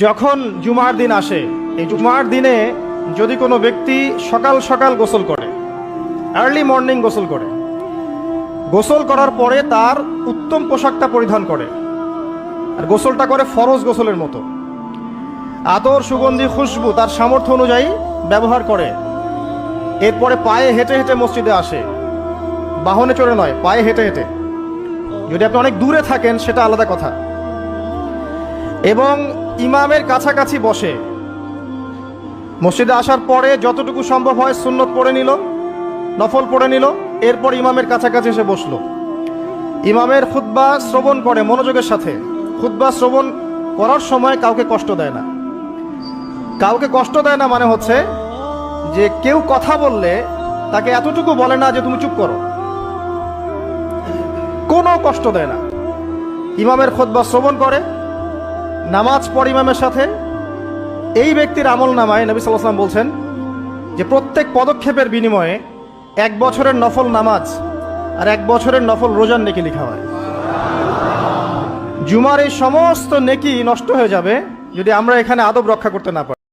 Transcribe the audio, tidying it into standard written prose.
যখন জুমার দিন আসে, এই জুমার দিনে যদি কোনো ব্যক্তি সকাল সকাল গোসল করে, আর্লি মর্নিং গোসল করে, গোসল করার পরে তার উত্তম পোশাকটা পরিধান করে, আর গোসলটা করে ফরজ গোসলের মতো, আতর সুগন্ধি খুশবু তার সামর্থ্য অনুযায়ী ব্যবহার করে, এরপরে পায়ে হেঁটে হেঁটে মসজিদে আসে, বাহনে চড়ে নয়, পায়ে হেঁটে হেঁটে। যদি আপনি অনেক দূরে থাকেন সেটা আলাদা কথা। এবং ইমামের কাছাকাছি বসে, মসজিদে আসার পরে যতটুকু সম্ভব হয় সুন্নত পড়ে নিল, নফল পড়ে নিল, এরপর ইমামের কাছাকাছি এসে বসলো, ইমামের খুতবা শ্রবণ করে মনোযোগের সাথে। খুতবা শ্রবণ করার সময় কাউকে কষ্ট দেয় না। কাউকে কষ্ট দেয় না মানে হচ্ছে যে কেউ কথা বললে তাকে এতটুকু বলে না যে তুমি চুপ করো, কোনো কষ্ট দেয় না। ইমামের খুতবা শ্রবণ করে, নামাজ পড়ে ইমামের সাথে। এই ব্যক্তির আমল নামায় নবী সাল্লাল্লাহু আলাইহি ওয়াসাল্লাম বলছেন যে প্রত্যেক পদক্ষেপের বিনিময়ে 1 বছরের নফল নামাজ আর 1 বছরের নফল রোজার নেকি লেখা হয়। জুমার এই সমস্ত নেকি নষ্ট হয়ে যাবে যদি আমরা এখানে আদব রক্ষা করতে না পারি।